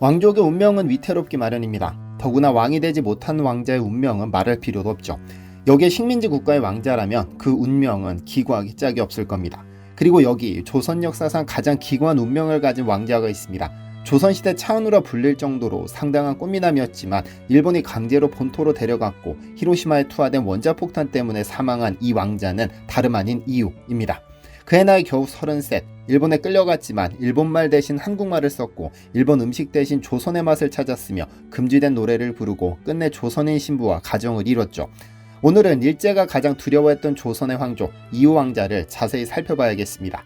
왕족의 운명은 위태롭기 마련입니다. 더구나 왕이 되지 못한 왕자의 운명은 말할 필요도 없죠. 여기에 식민지 국가의 왕자라면 그 운명은 기구하기 짝이 없을 겁니다. 그리고 여기 조선 역사상 가장 기구한 운명을 가진 왕자가 있습니다. 조선시대 차은우라 불릴 정도로 상당한 꽃미남이었지만 일본이 강제로 본토로 데려갔고 히로시마에 투하된 원자폭탄 때문에 사망한 이 왕자는 다름 아닌 이유입니다. 그의 나이 겨우 33, 일본에 끌려갔지만 일본말 대신 한국말을 썼고 일본 음식 대신 조선의 맛을 찾았으며 금지된 노래를 부르고 끝내 조선인 신부와 가정을 이뤘죠. 오늘은 일제가 가장 두려워했던 조선의 황족 이후 왕자를 자세히 살펴봐야겠습니다.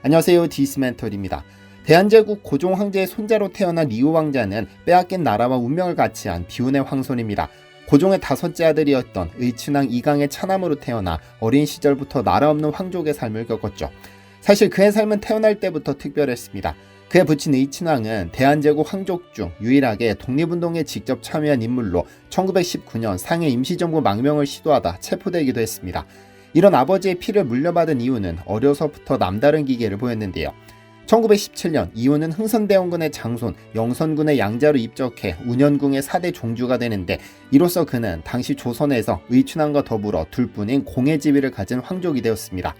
안녕하세요, 디스멘털입니다. 대한제국 고종 황제의 손자로 태어난 이후 왕자는 빼앗긴 나라와 운명을 같이 한 비운의 황손입니다. 고종의 다섯째 아들이었던 의춘왕 이강의 차남으로 태어나 어린 시절부터 나라 없는 황족의 삶을 겪었죠. 사실 그의 삶은 태어날 때부터 특별했습니다. 그의 부친 의춘왕은 대한제국 황족 중 유일하게 독립운동에 직접 참여한 인물로 1919년 상해 임시정부 망명을 시도하다 체포되기도 했습니다. 이런 아버지의 피를 물려받은 이후는 어려서부터 남다른 기계를 보였는데요. 1917년 이후는 흥선대원군의 장손 영선군의 양자로 입적해 운현궁의 4대 종주가 되는데 이로써 그는 당시 조선에서 의춘왕과 더불어 둘뿐인 공의 지위를 가진 황족이 되었습니다.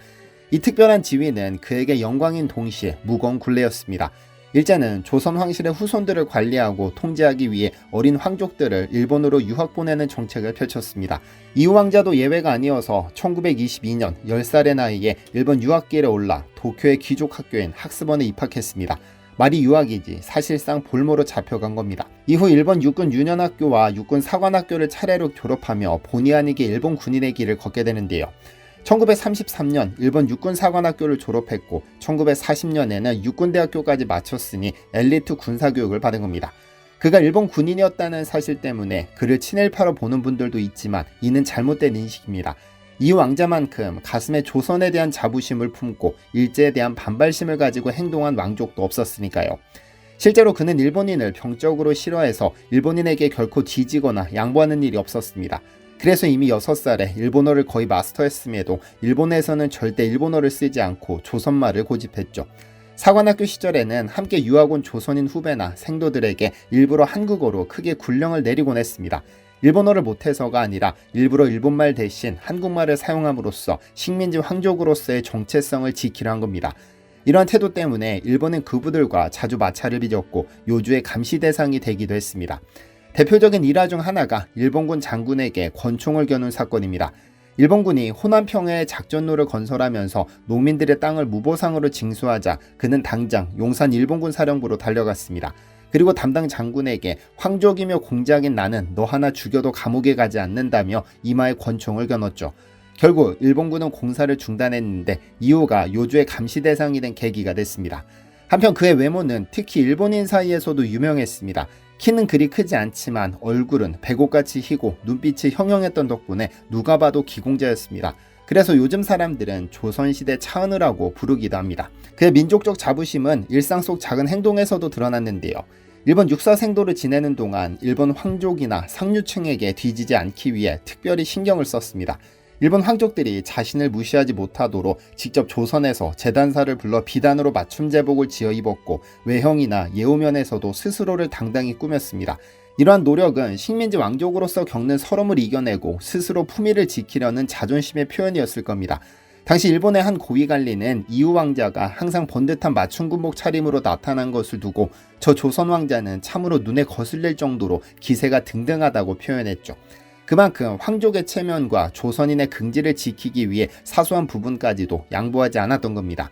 이 특별한 지위는 그에게 영광인 동시에 무거운 굴레였습니다. 일제는 조선 황실의 후손들을 관리하고 통제하기 위해 어린 황족들을 일본으로 유학 보내는 정책을 펼쳤습니다. 이후 왕자도 예외가 아니어서 1922년 10살의 나이에 일본 유학길에 올라 도쿄의 귀족 학교인 학습원에 입학했습니다. 말이 유학이지 사실상 볼모로 잡혀간 겁니다. 이후 일본 육군 유년학교와 육군 사관학교를 차례로 졸업하며 본의 아니게 일본 군인의 길을 걷게 되는데요. 1933년 일본 육군사관학교를 졸업했고 1940년에는 육군대학교까지 마쳤으니 엘리트 군사교육을 받은 겁니다. 그가 일본 군인이었다는 사실 때문에 그를 친일파로 보는 분들도 있지만 이는 잘못된 인식입니다. 이 왕자만큼 가슴에 조선에 대한 자부심을 품고 일제에 대한 반발심을 가지고 행동한 왕족도 없었으니까요. 실제로 그는 일본인을 병적으로 싫어해서 일본인에게 결코 뒤지거나 양보하는 일이 없었습니다. 그래서 이미 6살에 일본어를 거의 마스터했음에도 일본에서는 절대 일본어를 쓰지 않고 조선말을 고집했죠. 사관학교 시절에는 함께 유학 온 조선인 후배나 생도들에게 일부러 한국어로 크게 군령을 내리곤 했습니다. 일본어를 못해서가 아니라 일부러 일본말 대신 한국말을 사용함으로써 식민지 황족으로서의 정체성을 지키려 한 겁니다. 이러한 태도 때문에 일본은 그부들과 자주 마찰을 빚었고 요주의 감시 대상이 되기도 했습니다. 대표적인 일화 중 하나가 일본군 장군에게 권총을 겨눈 사건입니다. 일본군이 호남평야에 작전로를 건설하면서 농민들의 땅을 무보상으로 징수하자 그는 당장 용산 일본군 사령부로 달려갔습니다. 그리고 담당 장군에게 황족이며 공작인 나는 너 하나 죽여도 감옥에 가지 않는다며 이마에 권총을 겨눴죠. 결국 일본군은 공사를 중단했는데 이후가 요주의 감시 대상이 된 계기가 됐습니다. 한편 그의 외모는 특히 일본인 사이에서도 유명했습니다. 키는 그리 크지 않지만 얼굴은 배꼽같이 희고 눈빛이 형형했던 덕분에 누가 봐도 기공자였습니다. 그래서 요즘 사람들은 조선시대 차은우라고 부르기도 합니다. 그의 민족적 자부심은 일상 속 작은 행동에서도 드러났는데요. 일본 육사생도를 지내는 동안 일본 황족이나 상류층에게 뒤지지 않기 위해 특별히 신경을 썼습니다. 일본 황족들이 자신을 무시하지 못하도록 직접 조선에서 재단사를 불러 비단으로 맞춤 제복을 지어 입었고 외형이나 예우면에서도 스스로를 당당히 꾸몄습니다. 이러한 노력은 식민지 왕족으로서 겪는 서름을 이겨내고 스스로 품위를 지키려는 자존심의 표현이었을 겁니다. 당시 일본의 한 고위관리는 이후 왕자가 항상 번듯한 맞춤 군복 차림으로 나타난 것을 두고 저 조선 왕자는 참으로 눈에 거슬릴 정도로 기세가 등등하다고 표현했죠. 그만큼 황족의 체면과 조선인의 긍지를 지키기 위해 사소한 부분까지도 양보하지 않았던 겁니다.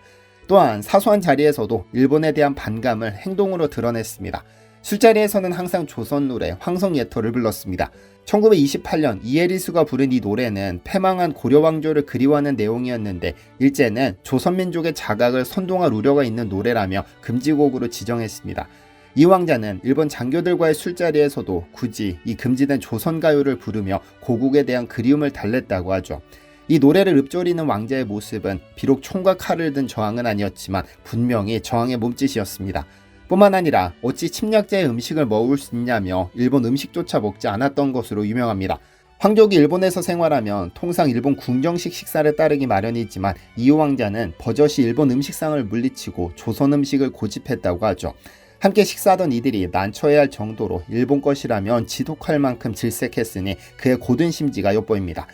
또한 사소한 자리에서도 일본에 대한 반감을 행동으로 드러냈습니다. 술자리에서는 항상 조선 노래 황성예토를 불렀습니다. 1928년 이에리수가 부른 이 노래는 패망한 고려 왕조를 그리워하는 내용이었는데 일제는 조선민족의 자각을 선동할 우려가 있는 노래라며 금지곡으로 지정했습니다. 이 왕자는 일본 장교들과의 술자리에서도 굳이 이 금지된 조선가요를 부르며 고국에 대한 그리움을 달랬다고 하죠. 이 노래를 읊조리는 왕자의 모습은 비록 총과 칼을 든 저항은 아니었지만 분명히 저항의 몸짓이었습니다. 뿐만 아니라 어찌 침략자의 음식을 먹을 수 있냐며 일본 음식조차 먹지 않았던 것으로 유명합니다. 황족이 일본에서 생활하면 통상 일본 궁정식 식사를 따르기 마련이지만 이후 왕자는 버젓이 일본 음식상을 물리치고 조선 음식을 고집했다고 하죠. 함께 식사하던 이들이 난처해야 할 정도로 일본 것이라면 지독할 만큼 질색했으니 그의 고든 심지가 엿보입니다.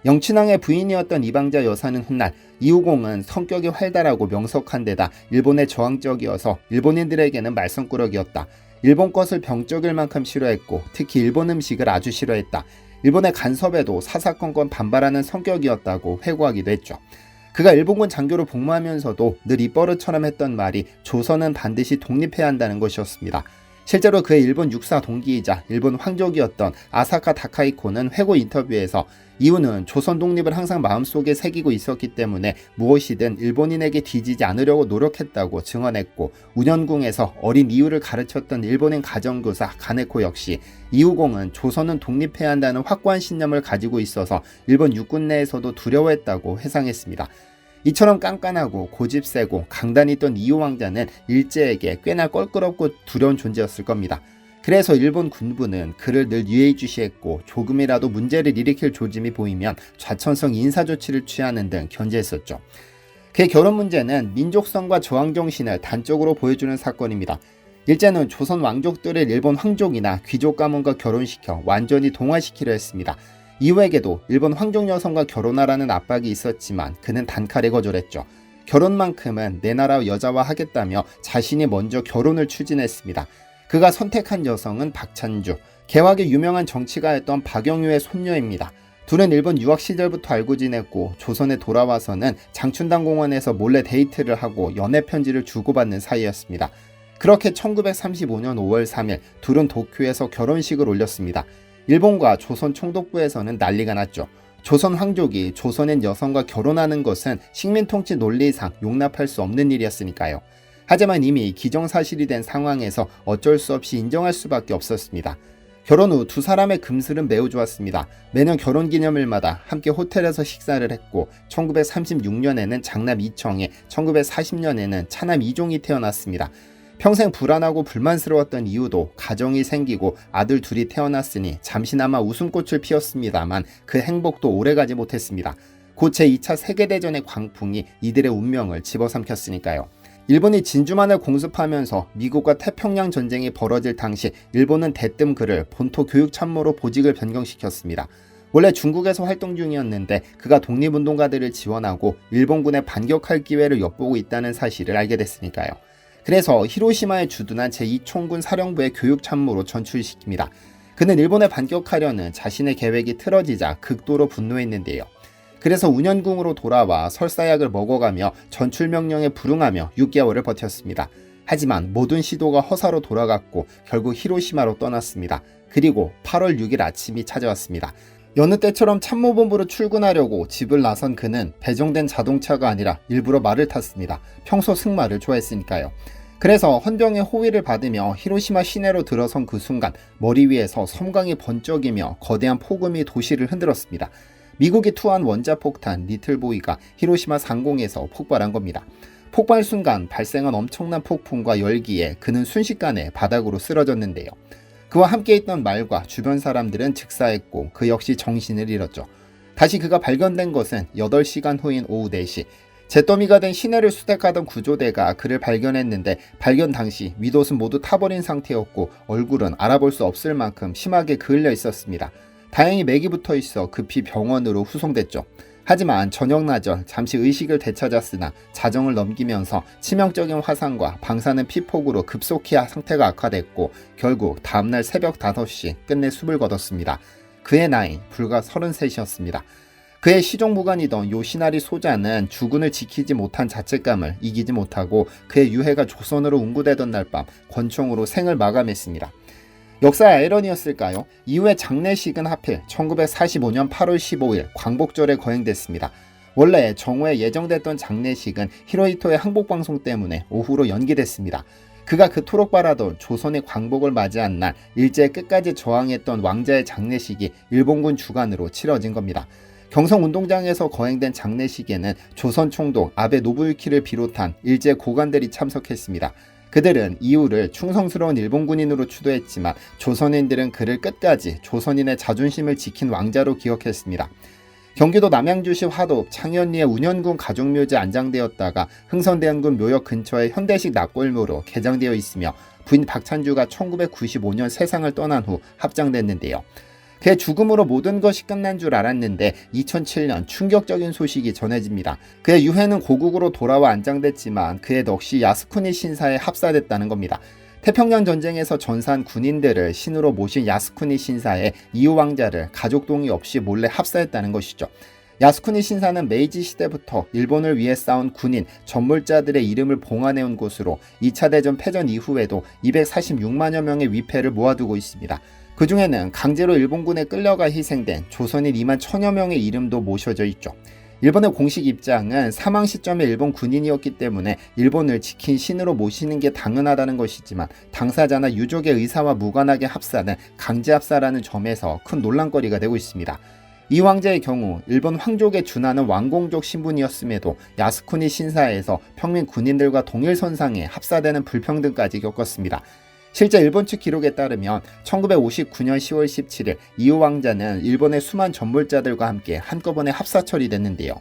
영춘왕의 부인이었던 이방자 여사는 훗날 이후공은 성격이 활달하고 명석한 데다 일본에 저항적이어서 일본인들에게는 말썽꾸러기였다. 일본 것을 병적일 만큼 싫어했고 특히 일본 음식을 아주 싫어했다. 일본의 간섭에도 사사건건 반발하는 성격이었다고 회고하기도 했죠. 그가 일본군 장교로 복무하면서도 늘 입버릇처럼 했던 말이 조선은 반드시 독립해야 한다는 것이었습니다. 실제로 그의 일본 육사 동기이자 일본 황족이었던 아사카 다카이코는 회고 인터뷰에서 이유는 조선 독립을 항상 마음속에 새기고 있었기 때문에 무엇이든 일본인에게 뒤지지 않으려고 노력했다고 증언했고, 운현궁에서 어린 이유를 가르쳤던 일본인 가정교사 가네코 역시 이후공은 조선은 독립해야 한다는 확고한 신념을 가지고 있어서 일본 육군 내에서도 두려워했다고 회상했습니다. 이처럼 깐깐하고 고집세고 강단이 있던 이후 왕자는 일제에게 꽤나 껄끄럽고 두려운 존재였을 겁니다. 그래서 일본 군부는 그를 늘 유해주시했고 조금이라도 문제를 일으킬 조짐이 보이면 좌천성 인사조치를 취하는 등 견제했었죠. 그의 결혼 문제는 민족성과 저항정신을 단적으로 보여주는 사건입니다. 일제는 조선 왕족들을 일본 황족이나 귀족 가문과 결혼시켜 완전히 동화시키려 했습니다. 이후에게도 일본 황족 여성과 결혼하라는 압박이 있었지만 그는 단칼에 거절했죠. 결혼만큼은 내 나라 여자와 하겠다며 자신이 먼저 결혼을 추진했습니다. 그가 선택한 여성은 박찬주, 개화의 유명한 정치가였던 박영유의 손녀입니다. 둘은 일본 유학 시절부터 알고 지냈고 조선에 돌아와서는 장춘당 공원에서 몰래 데이트를 하고 연애 편지를 주고받는 사이였습니다. 그렇게 1935년 5월 3일 둘은 도쿄에서 결혼식을 올렸습니다. 일본과 조선 총독부에서는 난리가 났죠. 조선 황족이 조선인 여성과 결혼하는 것은 식민통치 논리상 용납할 수 없는 일이었으니까요. 하지만 이미 기정사실이 된 상황에서 어쩔 수 없이 인정할 수밖에 없었습니다. 결혼 후 두 사람의 금슬은 매우 좋았습니다. 매년 결혼기념일마다 함께 호텔에서 식사를 했고 1936년에는 장남 이청에, 1940년에는 차남 이종이 태어났습니다. 평생 불안하고 불만스러웠던 이유도 가정이 생기고 아들 둘이 태어났으니 잠시나마 웃음꽃을 피웠습니다만 그 행복도 오래가지 못했습니다. 곧 제2차 세계대전의 광풍이 이들의 운명을 집어삼켰으니까요. 일본이 진주만을 공습하면서 미국과 태평양 전쟁이 벌어질 당시 일본은 대뜸 그를 본토 교육참모로 보직을 변경시켰습니다. 원래 중국에서 활동 중이었는데 그가 독립운동가들을 지원하고 일본군에 반격할 기회를 엿보고 있다는 사실을 알게 됐으니까요. 그래서 히로시마에 주둔한 제2총군 사령부의 교육참모로 전출시킵니다. 그는 일본에 반격하려는 자신의 계획이 틀어지자 극도로 분노했는데요. 그래서 운현궁으로 돌아와 설사약을 먹어가며 전출명령에 불응하며 6개월을 버텼습니다. 하지만 모든 시도가 허사로 돌아갔고 결국 히로시마로 떠났습니다. 그리고 8월 6일 아침이 찾아왔습니다. 여느 때처럼 참모본부로 출근하려고 집을 나선 그는 배정된 자동차가 아니라 일부러 말을 탔습니다. 평소 승마를 좋아했으니까요. 그래서 헌병의 호위를 받으며 히로시마 시내로 들어선 그 순간 머리 위에서 섬광이 번쩍이며 거대한 폭음이 도시를 흔들었습니다. 미국이 투하한 원자폭탄 리틀보이가 히로시마 상공에서 폭발한 겁니다. 폭발 순간 발생한 엄청난 폭풍과 열기에 그는 순식간에 바닥으로 쓰러졌는데요. 그와 함께 있던 말과 주변 사람들은 즉사했고 그 역시 정신을 잃었죠. 다시 그가 발견된 것은 8시간 후인 오후 4시. 잿더미가 된 시내를 수색하던 구조대가 그를 발견했는데 발견 당시 윗옷은 모두 타버린 상태였고 얼굴은 알아볼 수 없을 만큼 심하게 그을려 있었습니다. 다행히 맥이 붙어 있어 급히 병원으로 후송됐죠. 하지만 저녁나절 잠시 의식을 되찾았으나 자정을 넘기면서 치명적인 화상과 방사능 피폭으로 급속히 상태가 악화됐고 결국 다음날 새벽 5시 끝내 숨을 거뒀습니다. 그의 나이 불과 33이었습니다. 그의 시종무관이던 요시나리 소자는 주군을 지키지 못한 자책감을 이기지 못하고 그의 유해가 조선으로 운구되던 날 밤 권총으로 생을 마감했습니다. 역사의 아이러니였을까요? 이후에 장례식은 하필 1945년 8월 15일 광복절에 거행됐습니다. 원래 정오에 예정됐던 장례식은 히로히토의 항복방송 때문에 오후로 연기됐습니다. 그가 그토록 바라던 조선의 광복을 맞이한 날 일제에 끝까지 저항했던 왕자의 장례식이 일본군 주관으로 치러진 겁니다. 경성운동장에서 거행된 장례식에는 조선 총독 아베 노부유키를 비롯한 일제 고관들이 참석했습니다. 그들은 이후를 충성스러운 일본군인으로 추도했지만 조선인들은 그를 끝까지 조선인의 자존심을 지킨 왕자로 기억했습니다. 경기도 남양주시 화도 창현리의 운현군 가족묘지에 안장되었다가 흥선대원군 묘역 근처의 현대식 낙골묘로 개장되어 있으며 부인 박찬주가 1995년 세상을 떠난 후 합장됐는데요. 그의 죽음으로 모든 것이 끝난 줄 알았는데 2007년 충격적인 소식이 전해집니다. 그의 유해는 고국으로 돌아와 안장됐지만 그의 넋이 야스쿠니 신사에 합사됐다는 겁니다. 태평양 전쟁에서 전사한 군인들을 신으로 모신 야스쿠니 신사에 이후 왕자를 가족 동의 없이 몰래 합사했다는 것이죠. 야스쿠니 신사는 메이지 시대부터 일본을 위해 싸운 군인, 전몰자들의 이름을 봉안해온 곳으로 2차 대전 패전 이후에도 246만여 명의 위패를 모아두고 있습니다. 그 중에는 강제로 일본군에 끌려가 희생된 조선인 2만 1000여 명의 이름도 모셔져 있죠. 일본의 공식 입장은 사망 시점에 일본 군인이었기 때문에 일본을 지킨 신으로 모시는 게 당연하다는 것이지만 당사자나 유족의 의사와 무관하게 합사는 강제 합사라는 점에서 큰 논란거리가 되고 있습니다. 이 왕자의 경우 일본 황족에 준하는 왕공족 신분이었음에도 야스쿠니 신사에서 평민 군인들과 동일 선상에 합사되는 불평등까지 겪었습니다. 실제 일본 측 기록에 따르면 1959년 10월 17일 이후 왕자는 일본의 수많은 전몰자들과 함께 한꺼번에 합사 처리됐는데요.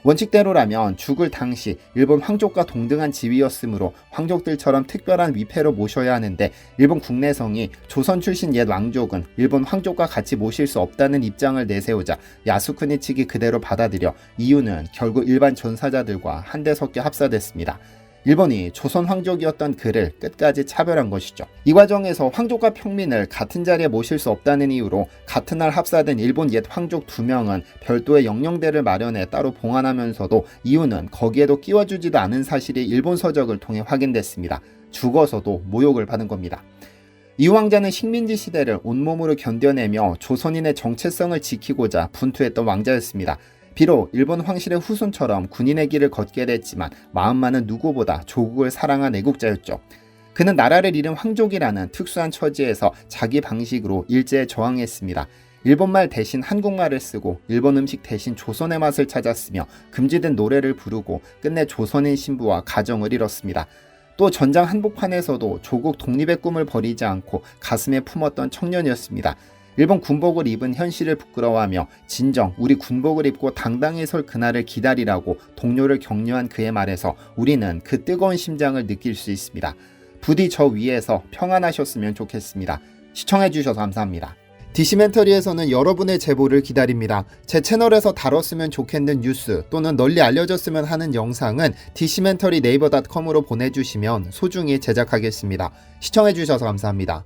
원칙대로라면 죽을 당시 일본 황족과 동등한 지위였으므로 황족들처럼 특별한 위패로 모셔야 하는데 일본 국내성이 조선 출신 옛 왕족은 일본 황족과 같이 모실 수 없다는 입장을 내세우자 야스쿠니 측이 그대로 받아들여 이유는 결국 일반 전사자들과 한데 섞여 합사됐습니다. 일본이 조선 황족이었던 그를 끝까지 차별한 것이죠. 이 과정에서 황족과 평민을 같은 자리에 모실 수 없다는 이유로 같은 날 합사된 일본 옛 황족 2명은 별도의 영령대를 마련해 따로 봉안하면서도 이유는 거기에도 끼워주지도 않은 사실이 일본 서적을 통해 확인됐습니다. 죽어서도 모욕을 받은 겁니다. 이후 왕자는 식민지 시대를 온몸으로 견뎌내며 조선인의 정체성을 지키고자 분투했던 왕자였습니다. 비록 일본 황실의 후손처럼 군인의 길을 걷게 됐지만 마음만은 누구보다 조국을 사랑한 애국자였죠. 그는 나라를 잃은 황족이라는 특수한 처지에서 자기 방식으로 일제에 저항했습니다. 일본말 대신 한국말을 쓰고 일본 음식 대신 조선의 맛을 찾았으며 금지된 노래를 부르고 끝내 조선인 신부와 가정을 이뤘습니다. 또 전장 한복판에서도 조국 독립의 꿈을 버리지 않고 가슴에 품었던 청년이었습니다. 일본 군복을 입은 현실을 부끄러워하며 진정 우리 군복을 입고 당당히 설 그날을 기다리라고 동료를 격려한 그의 말에서 우리는 그 뜨거운 심장을 느낄 수 있습니다. 부디 저 위에서 평안하셨으면 좋겠습니다. 시청해주셔서 감사합니다. 디시멘터리에서는 여러분의 제보를 기다립니다. 제 채널에서 다뤘으면 좋겠는 뉴스 또는 널리 알려졌으면 하는 영상은 디시멘터리 네이버.com으로 보내주시면 소중히 제작하겠습니다. 시청해주셔서 감사합니다.